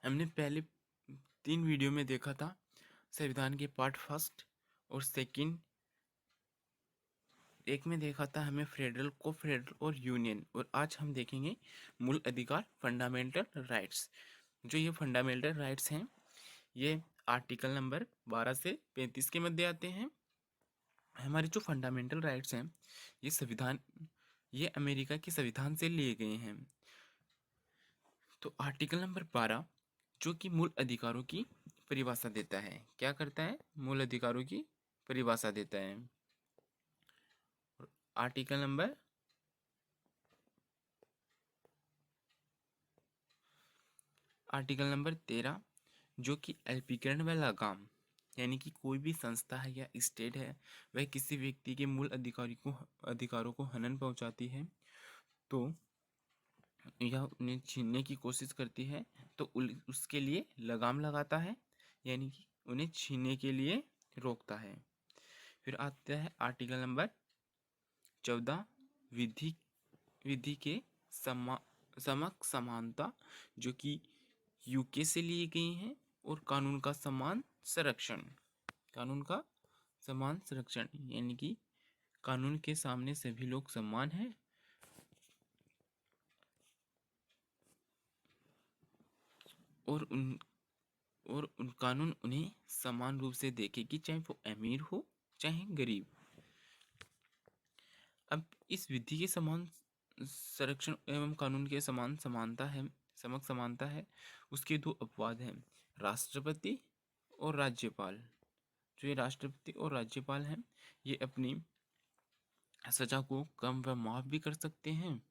हमने पहले 3 वीडियो में देखा था संविधान के पार्ट फर्स्ट और सेकंड। एक में देखा था हमें फेडरल को फेडरल और यूनियन, और आज हम देखेंगे मूल अधिकार फंडामेंटल राइट्स। जो ये फंडामेंटल राइट्स हैं ये आर्टिकल नंबर 12 से 35 के मध्य आते हैं। हमारे जो फंडामेंटल राइट्स हैं ये अमेरिका के संविधान से लिए गए हैं। तो आर्टिकल नंबर 12 जो कि मूल अधिकारों की परिभाषा देता है, क्या करता है? मूल अधिकारों की परिभाषा देता है। आर्टिकल नंबर 13 जो कि अल्पीकरण व लगाम, यानी कि कोई भी संस्था है या स्टेट है वह किसी व्यक्ति के मूल अधिकारों को हनन पहुंचाती है तो या उन्हें छीनने की कोशिश करती है तो उसके लिए लगाम लगाता है, यानी कि उन्हें छीनने के लिए रोकता है। फिर आता है आर्टिकल नंबर 14 विधि विधि के समक समानता, जो कि यूके से लिए गई हैं, और कानून का समान संरक्षण। कानून का समान संरक्षण यानी कि कानून के सामने सभी लोग समान हैं और उन कानून उन्हें समान रूप से देखेगी, चाहे वो अमीर हो चाहे गरीब। अब इस विधि के समान संरक्षण एवं कानून के समान समानता है, उसके दो अपवाद हैं, राष्ट्रपति और राज्यपाल। जो ये राष्ट्रपति और राज्यपाल हैं ये अपनी सजा को कम व माफ भी कर सकते हैं।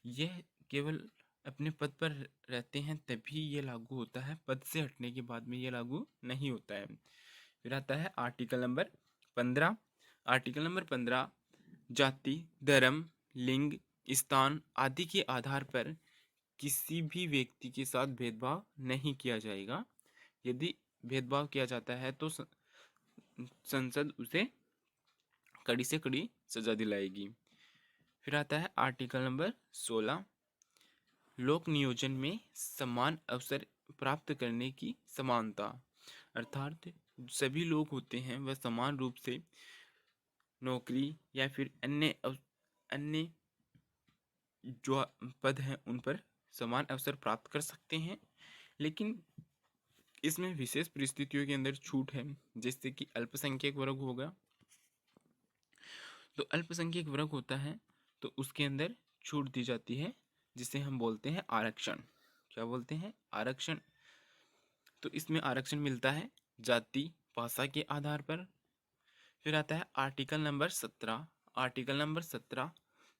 यह केवल अपने पद पर रहते हैं तभी ये लागू होता है, पद से हटने के बाद में ये लागू नहीं होता है। फिर आता है आर्टिकल नंबर 15। आर्टिकल नंबर 15 जाति, धर्म, लिंग, स्थान आदि के आधार पर किसी भी व्यक्ति के साथ भेदभाव नहीं किया जाएगा। यदि भेदभाव किया जाता है तो संसद उसे कड़ी से कड़ी सजा दिलाएगी। फिर आता है आर्टिकल नंबर 16 लोक नियोजन में समान अवसर प्राप्त करने की समानता, अर्थात सभी लोग होते हैं वह समान रूप से नौकरी या फिर अन्य जो पद हैं उन पर समान अवसर प्राप्त कर सकते हैं। लेकिन इसमें विशेष परिस्थितियों के अंदर छूट है, जैसे कि अल्पसंख्यक वर्ग होगा। तो अल्पसंख्यक वर्ग होता है तो उसके अंदर छूट दी जाती है, जिसे हम बोलते हैं आरक्षण। क्या बोलते हैं? आरक्षण। तो इसमें आरक्षण मिलता है जाति भाषा के आधार पर। फिर आता है आर्टिकल नंबर 17। आर्टिकल नंबर 17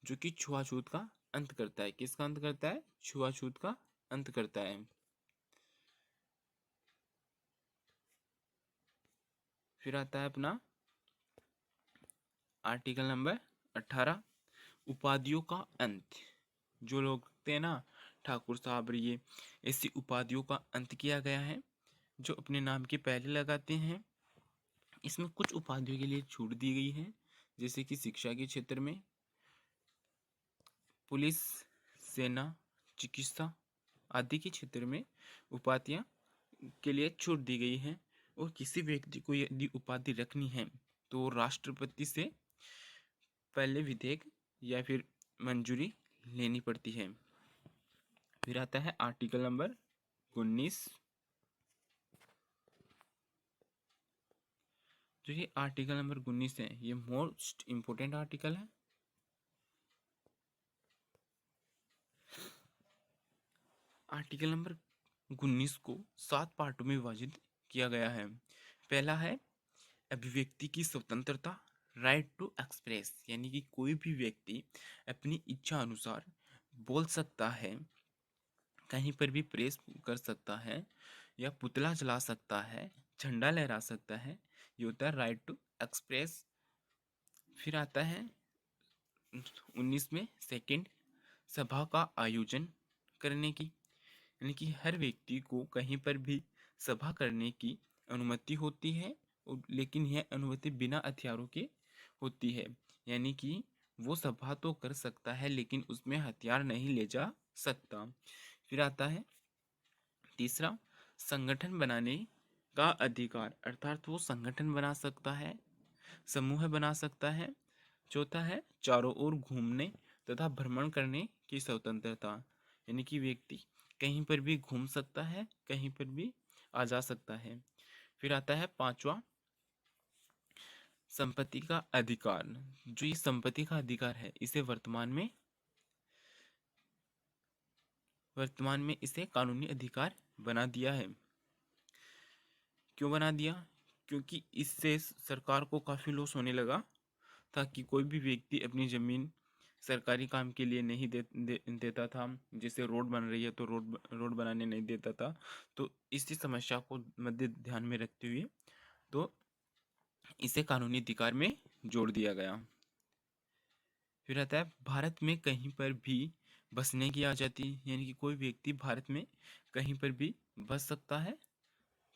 जो कि छुआछूत का अंत करता है। किसका अंत करता है? छुआछूत का अंत करता है। फिर आता है अपना आर्टिकल नंबर 18 उपाधियों का अंत। जो लोग होते हैं ना, ठाकुर साहब, ये ऐसी उपाधियों का अंत किया गया है जो अपने नाम के पहले लगाते हैं। इसमें कुछ उपाधियों के लिए छूट दी गई है, जैसे कि शिक्षा के क्षेत्र में, पुलिस, सेना, चिकित्सा आदि के क्षेत्र में उपाधियां के लिए छूट दी गई है। और किसी व्यक्ति को यदि उपाधि रखनी है तो राष्ट्रपति से पहले विधेयक या फिर मंजूरी लेनी पड़ती है। फिर आता है आर्टिकल नंबर 19। जो ये आर्टिकल नंबर 19 है ये मोस्ट इंपोर्टेंट आर्टिकल है। आर्टिकल नंबर 19 को 7 पार्टों में विभाजित किया गया है। पहला है अभिव्यक्ति की स्वतंत्रता, राइट टू एक्सप्रेस, यानी कि कोई भी व्यक्ति अपनी इच्छा अनुसार बोल सकता है, कहीं पर भी प्रेस कर सकता है या पुतला जला सकता है, झंडा लहरा सकता है। ये होता है राइट टू एक्सप्रेस। फिर आता है 19 में सेकंड सभा का आयोजन करने की, यानी कि हर व्यक्ति को कहीं पर भी सभा करने की अनुमति होती है, लेकिन यह अनुमति बिना हथियारों के होती है, यानी कि वो सभा तो कर सकता है लेकिन उसमें हथियार नहीं ले जा सकता। फिर आता है तीसरा, संगठन बनाने का अधिकार, अर्थात वो संगठन बना सकता है, समूह बना सकता है। चौथा है चारों ओर घूमने तथा भ्रमण करने की स्वतंत्रता, यानी कि व्यक्ति कहीं पर भी घूम सकता है, कहीं पर भी आ जा सकता है। फिर आता है पांचवा, संपत्ति का अधिकार। जो ये संपत्ति का अधिकार है, इसे वर्तमान में इसे कानूनी अधिकार बना दिया है। क्यों बना दिया? क्योंकि इससे सरकार को काफ़ी लॉस होने लगा था कि कोई भी व्यक्ति अपनी ज़मीन सरकारी काम के लिए नहीं देता था। जैसे रोड बन रही है तो रोड बनाने नहीं देता था। तो इसी समस्या को मध्य ध्यान में रखते हुए तो इसे कानूनी अधिकार में जोड़ दिया गया। फिर आता है भारत में कहीं पर भी बसने की आज़ादी, यानी कि कोई व्यक्ति भारत में कहीं पर भी बस सकता है,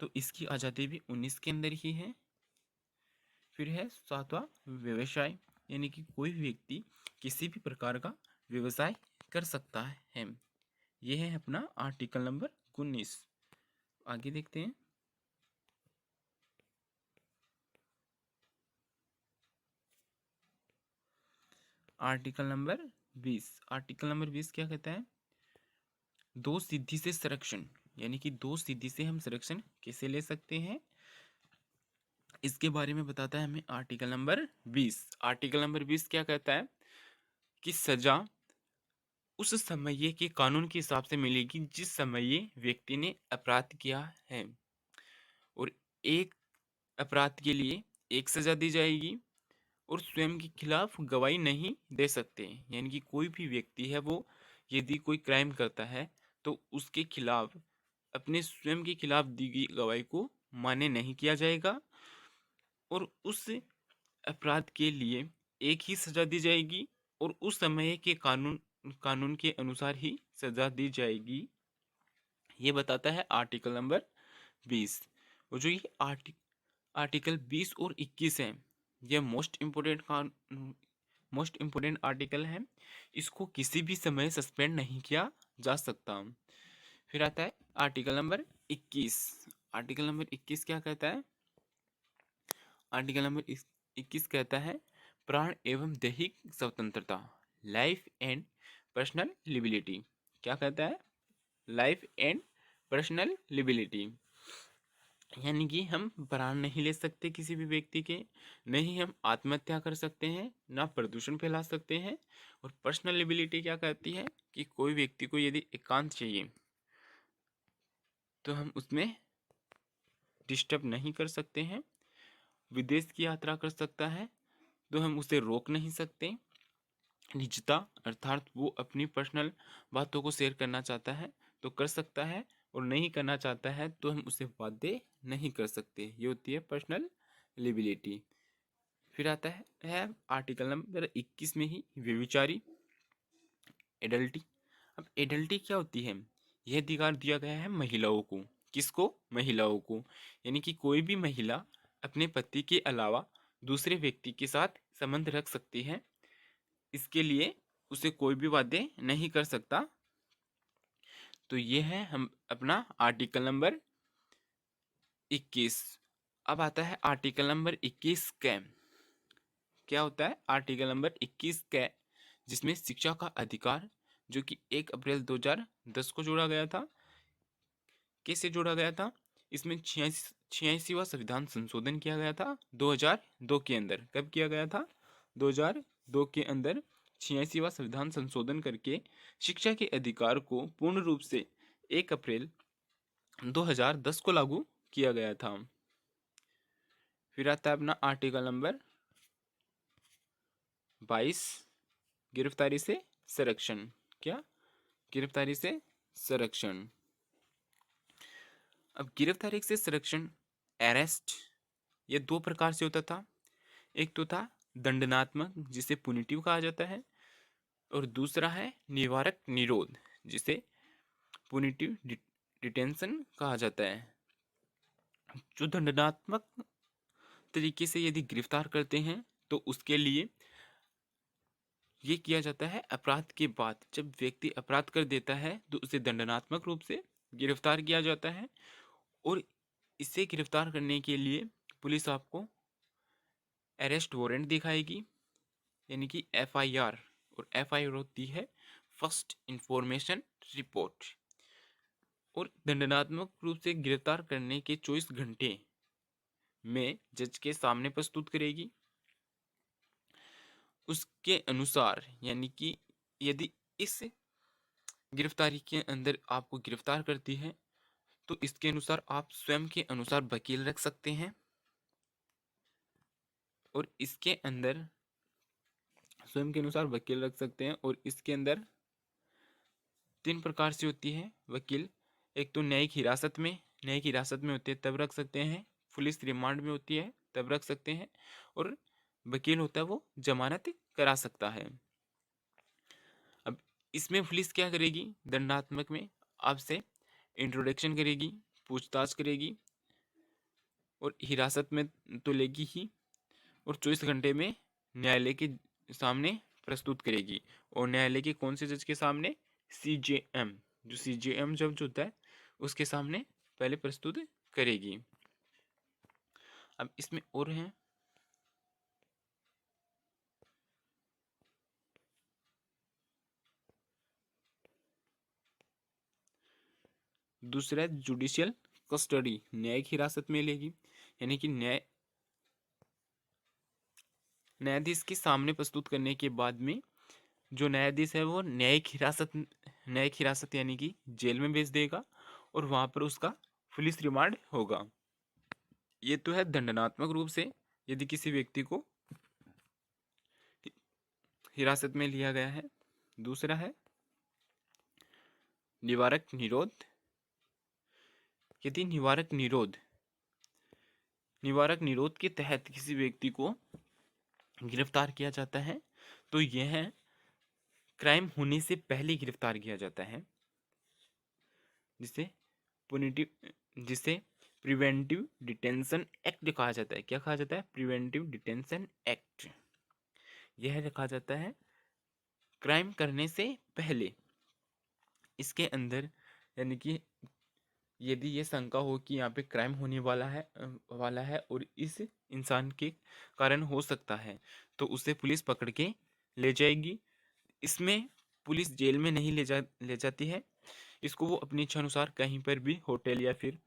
तो इसकी आज़ादी भी 19 के अंदर ही है। फिर है सातवां, व्यवसाय, यानी कि कोई व्यक्ति किसी भी प्रकार का व्यवसाय कर सकता है। यह है अपना आर्टिकल नंबर 19। आगे देखते हैं। Article number 20। आर्टिकल नंबर 20 क्या कहता है? दो सिद्धि से संरक्षण, यानी कि दो सिद्धि से हम संरक्षण कैसे ले सकते हैं, इसके बारे में बताता है हमें आर्टिकल नंबर 20। आर्टिकल नंबर 20 क्या कहता है कि सजा उस समय के कानून के हिसाब से मिलेगी जिस समय व्यक्ति ने अपराध किया है, और एक अपराध के लिए एक सजा दी जाएगी और स्वयं के खिलाफ गवाही नहीं दे सकते। यानी कि कोई भी व्यक्ति है वो यदि कोई क्राइम करता है तो उसके खिलाफ अपने स्वयं के खिलाफ दी गई गवाही को मान्य नहीं किया जाएगा, और उस अपराध के लिए एक ही सजा दी जाएगी और उस समय के कानून के अनुसार ही सजा दी जाएगी। ये बताता है आर्टिकल नंबर 20। और जो ये आर्टिकल 20 और 21 है, ये मोस्ट इम्पोर्टेंट आर्टिकल है। इसको किसी भी समय सस्पेंड नहीं किया जा सकता। फिर आता है आर्टिकल नंबर 21। आर्टिकल नंबर 21 क्या कहता है? आर्टिकल नंबर 21 कहता है प्राण एवं दैहिक स्वतंत्रता, लाइफ एंड पर्सनल लिबिलिटी। क्या कहता है? लाइफ एंड पर्सनल लिबिलिटी, यानी कि हम प्राण नहीं ले सकते किसी भी व्यक्ति के, नहीं हम आत्महत्या कर सकते हैं, ना प्रदूषण फैला सकते हैं। और पर्सनल लिबिलिटी क्या कहती है कि कोई व्यक्ति को यदि एकांत चाहिए तो हम उसमें डिस्टर्ब नहीं कर सकते हैं। विदेश की यात्रा कर सकता है तो हम उसे रोक नहीं सकते। निजता, अर्थात वो अपनी पर्सनल बातों को शेयर करना चाहता है तो कर सकता है, और नहीं करना चाहता है तो हम उसे बाध्य नहीं कर सकते। ये होती है पर्सनल लिबिलिटी। फिर आता है आर्टिकल नंबर 21 में ही व्यभिचारी, एडल्टी। अब एडल्टी क्या होती है? यह अधिकार दिया गया है महिलाओं को। किसको? महिलाओं को। यानी कि कोई भी महिला अपने पति के अलावा दूसरे व्यक्ति के साथ संबंध रख सकती है, इसके लिए उसे कोई भी बाध्य नहीं कर सकता। तो ये है हम अपना आर्टिकल नंबर 21। अब आता है आर्टिकल नंबर 21 का क्या होता है? आर्टिकल नंबर 21 का जिसमें शिक्षा का अधिकार, जो कि 1 अप्रैल 2010 को जोड़ा गया था। कैसे जोड़ा गया था? इसमें 86वां संविधान संशोधन किया गया था 2002 के अंदर। कब किया गया था? 2002 के अंदर 86वां संविधान संशोधन करके शिक्षा के अधिकार को पूर्ण रूप से 1 अप्रैल 2010 को लागू किया गया था। फिर आता है अपना आर्टिकल नंबर 22, गिरफ्तारी से संरक्षण। क्या? गिरफ्तारी से संरक्षण। अब गिरफ्तारी से संरक्षण, अरेस्ट, ये दो प्रकार से होता था। एक तो था दंडनात्मक, जिसे पुनिटिव कहा जाता है, और दूसरा है निवारक निरोध, जिसे पुनिटिव डिटेंशन कहा जाता है। जो दंडनात्मक तरीके से यदि गिरफ्तार करते हैं तो उसके लिए ये किया जाता है अपराध के बाद। जब व्यक्ति अपराध कर देता है तो उसे दंडनात्मक रूप से गिरफ्तार किया जाता है। और इसे गिरफ्तार करने के लिए पुलिस आपको अरेस्ट वारंट दिखाएगी, यानी कि FIR। और FIR होती है फर्स्ट इंफॉर्मेशन रिपोर्ट। और दंडात्मक रूप से गिरफ्तार करने के 24 घंटे में जज के सामने प्रस्तुत करेगी। उसके अनुसार, यानी कि यदि इस गिरफ्तारी के अंदर आपको गिरफ्तार करती है तो इसके अनुसार आप स्वयं के अनुसार वकील रख सकते हैं। और इसके अंदर स्वयं के अनुसार वकील रख सकते हैं। और इसके अंदर 3 प्रकार से होती है वकील। एक तो न्यायिक हिरासत में, न्यायिक हिरासत में होती है तब रख सकते हैं। पुलिस रिमांड में होती है तब रख सकते हैं। और वकील होता है वो जमानत करा सकता है। अब इसमें पुलिस क्या करेगी, दंडात्मक में आपसे इंट्रोडक्शन करेगी, पूछताछ करेगी और हिरासत में तो लेगी ही, और 24 घंटे में न्यायालय के सामने प्रस्तुत करेगी। और न्यायालय के कौन से जज के सामने, CJM, जो CJM जज होता है उसके सामने पहले प्रस्तुत करेगी। अब इसमें और हैं, दूसरा जुडिशियल कस्टडी, न्यायिक हिरासत में लेगी, यानी कि न्यायाधीश के सामने प्रस्तुत करने के बाद में जो न्यायाधीश है वो न्यायिक हिरासत यानी कि जेल में भेज देगा और वहां पर उसका पुलिस रिमांड होगा। ये तो है दंडनात्मक रूप से यदि किसी व्यक्ति को हिरासत में लिया गया है। दूसरा है निवारक निरोध। यदि निवारक निरोध के तहत किसी व्यक्ति को गिरफ्तार किया जाता है तो यह क्राइम होने से पहले गिरफ्तार किया जाता है, जिसे प्रिवेंटिव डिटेंशन एक्ट कहा जाता है। क्या कहा जाता है, प्रिवेंटिव डिटेंशन एक्ट। यह रखा जाता है क्राइम करने से पहले। इसके अंदर यानी कि यदि ये शंका हो कि यहाँ पे क्राइम होने वाला है और इस इंसान के कारण हो सकता है तो उसे पुलिस पकड़ के ले जाएगी। इसमें पुलिस जेल में नहीं ले जाती है, इसको वो अपनी इच्छा अनुसार कहीं पर भी होटल या फिर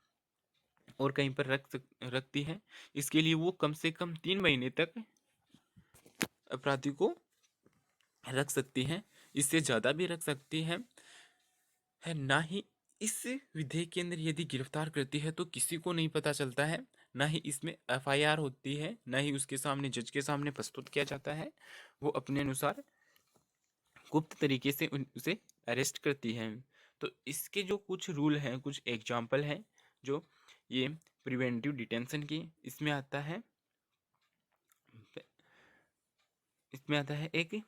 और कहीं पर रखती है। इसके लिए वो कम से कम 3 महीने तक अपराधी को रख सकती हैं, इससे ज़्यादा भी रख सकती है ना ही इस विधेयक के अंदर यदि गिरफ्तार करती है तो किसी को नहीं पता चलता है, ना ही इसमें FIR होती है, ना ही उसके सामने जज के सामने प्रस्तुत किया जाता है। वो अपने अनुसार गुप्त तरीके से उसे अरेस्ट करती है। तो इसके जो कुछ रूल हैं, कुछ एग्जाम्पल हैं जो ये प्रिवेंटिव डिटेंशन की, इसमें आता है एक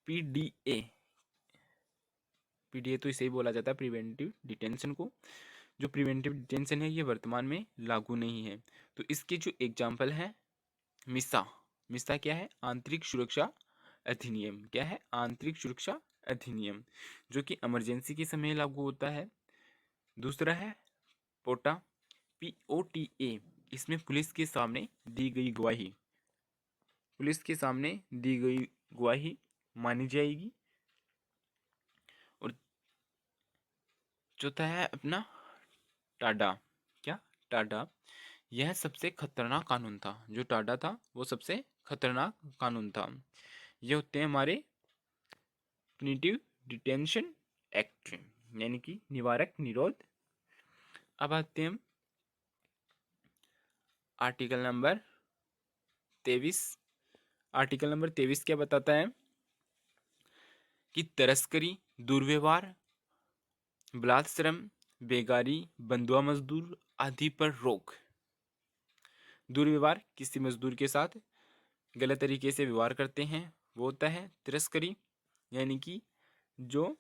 PDA। तो इसे ही बोला जाता है प्रिवेंटिव डिटेंशन को। जो प्रिवेंटिव डिटेंशन है ये वर्तमान में लागू नहीं है। तो इसके जो एग्जाम्पल है, मिसा क्या है, आंतरिक सुरक्षा अधिनियम। क्या है, आंतरिक सुरक्षा अधिनियम, जो कि इमरजेंसी के समय लागू होता है। दूसरा है POTA। इसमें पुलिस के सामने दी गई गवाही मानी जाएगी। और चौथा है अपना टाडा। क्या, टाडा। यह सबसे खतरनाक कानून था। जो टाडा था वो सबसे खतरनाक कानून था। ये होते हैं हमारे प्रिवेंटिव डिटेंशन एक्ट, यानी कि निवारक निरोध। अब आते हैं आर्टिकल नंबर 23। आर्टिकल नंबर 23 क्या बताता है कि तस्करी, दुर्व्यवहार, बलात्श्रम, बेगारी, बंधुआ मजदूर आदि पर रोक। दुर्व्यवहार, किसी मजदूर के साथ गलत तरीके से व्यवहार करते हैं वो होता है तस्करी, यानी कि जो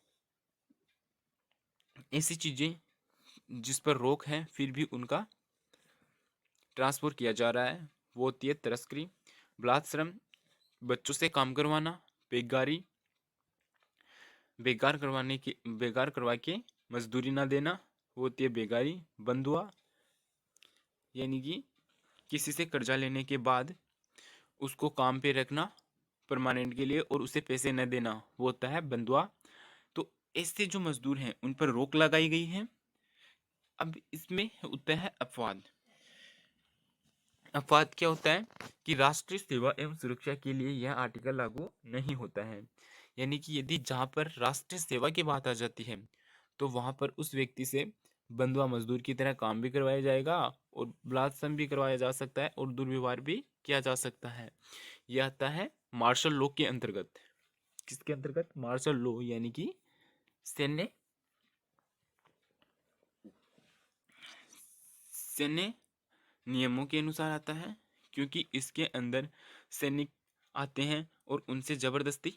ऐसी चीजें जिस पर रोक है फिर भी उनका ट्रांसपोर्ट किया जा रहा है वो होती है तस्करी। बलात्श्रम, बच्चों से काम करवाना। बेगार करवा के मजदूरी ना देना, वो होती है बेगारी। बंधुआ यानी कि किसी से कर्जा लेने के बाद उसको काम पे रखना परमानेंट के लिए और उसे पैसे न देना, वो होता है बंधुआ। तो ऐसे जो मजदूर हैं उन पर रोक लगाई गई है। अब इसमें होता है अपवाद। अपवाद क्या होता है कि राष्ट्रीय सेवा एवं सुरक्षा के लिए यह आर्टिकल लागू नहीं होता है। यानी कि यदि जहाँ पर राष्ट्रीय सेवा की बात आ जाती है तो वहाँ पर उस व्यक्ति से बंधुआ मजदूर की तरह काम भी करवाया जाएगा और बलात्संग भी करवाया जा सकता है और दुर्व्यवहार भी किया जा सकता है। यह आता है मार्शल लॉ के अंतर्गत। किसके अंतर्गत? मार्शल लॉ यानी कि सैन्य सैन्य नियमों के अनुसार आता है, क्योंकि इसके अंदर सैनिक आते हैं और उनसे जबरदस्ती